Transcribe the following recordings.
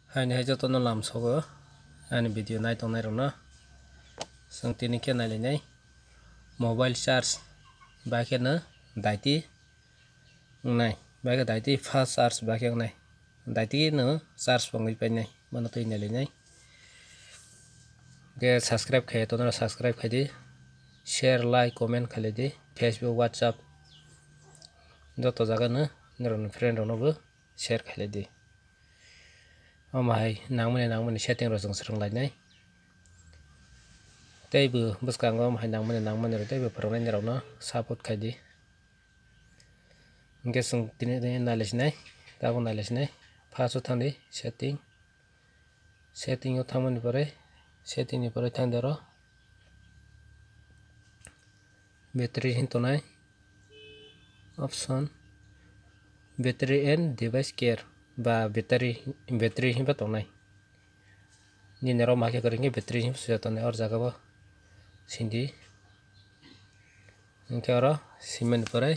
Hai hai joto no lam sogo ani video nai tong nai rona sang tini ke nai nai mobile charge ba ke na daiti nai ba ke daiti fast charge ba ke nai daiti no charge pangai pai nai mano tui nai nai ge subscribe khai to na subscribe khai di share like comment khai di Facebook WhatsApp joto jaga no nironi friend rono bo share khai di Omai nangmani setting ro jong srang lai nai teibo bwskango omai nangmani ro teibo phwrwngnai ni rok no support khai di hingke swng tini nailaisnai tabuk nailaisnai first o thangdi setting o thangmani pore setting ni pore thangdi oro battery hin tongnai option battery and device care ba battery himba tongnai nini ro make kori hingke battery him suja tongnai or jaga o sindi hingke oro simani pore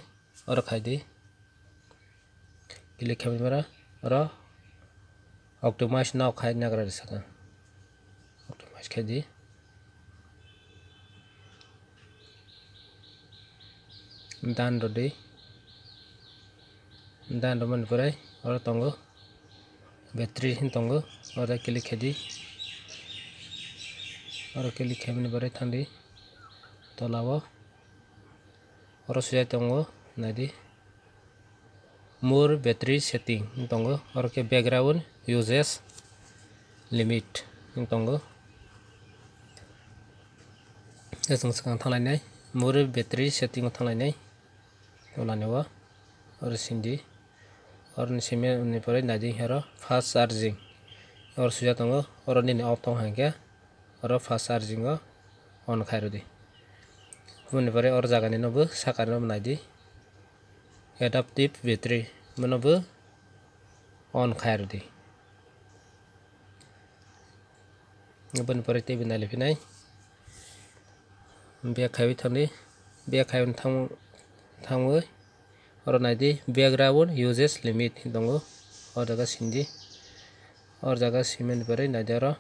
oro khai di click khaimani pore oro optimize now khai nagra saka optimize khai di dan ro di dan ro mani pore oro tongo battery hin tongo oro click khai di oro click khaimani pore thangdi tolao oro sujai tongo naidi more battery setting tongo oro ke background uses limit tongo jasung sakang thanglai nai more battery setting thanglai nai tolani o oro sindi oro ni simi ni pore naidi hero fast charging oro sujai tongo oro nini off tong hangke oro fast charging o on khai rodi buni pore or jaga ni no bo saka no naidi adaptive battery mono bo on khai rodi buni pore teibo nailaifinai back khaiwi thangdi back khaiwi thangoi oro naidi background uses limit tongo or jaga sindi or jaga simani pore naidi oro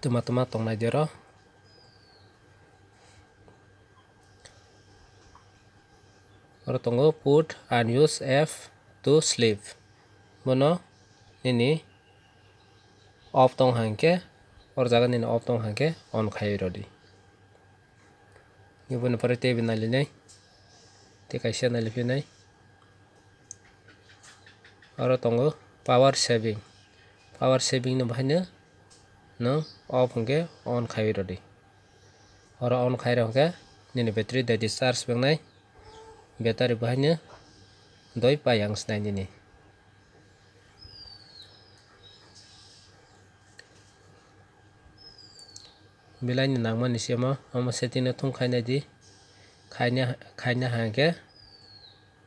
tuma tongnai di oro oro tongo put unused app to sleep mono nini off tong hangke or jaga nini off tong hangke on khai rodi buni pore teibo nailinai tei kaisa nailifinai oro tongo power saving no bahaino no off hingke on khai rodi oro on khai rokhe nini battery daiti charge bengnai battery bahaino doi pai ang snai nini belai ni nangmani simo omo setting no thung khainai di khaina hangke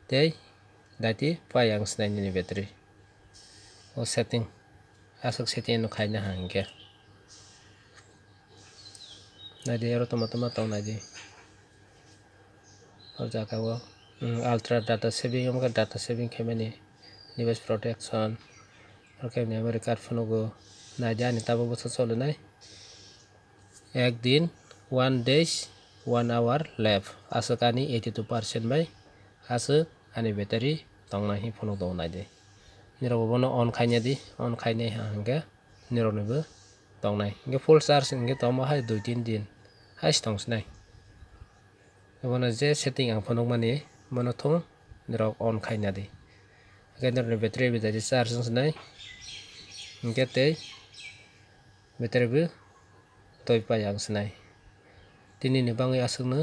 tei daiti pai ang snai nini battery o setting asok setting no khaina hangke naidi oro toma tongnai di or jaga o ultra data saving omka data saving khaimani device protection or khaimani memory card phonogo naidi ani tabo bosa cholinai ekdin 1 days 1 hour left asok ani 82% bai asok ani battery tongnai hi phono do naidi nirok bono on khaina di on khainai hangke nirok ni bo tongnai hingke full charge hingke tongmo hai 2-3 din haste tongsnai bono je setting ang phonokmani mono thung nirok on khaina di nirok ni battery bo daiti charge wngnai hingke tei battery bo toi pai ang snai tini ni bangui asok no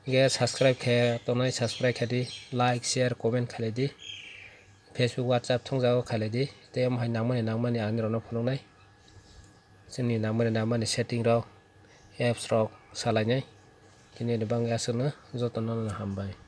hingke subscribe khe tongnai subscribe khai di like share comment khai di Facebook WhatsApp thungjago khai di tei omhai nangmani ang nirok no phunuknai chini nangmani setting rok apps rok salainai tini ni bangui asok no joto no hambai.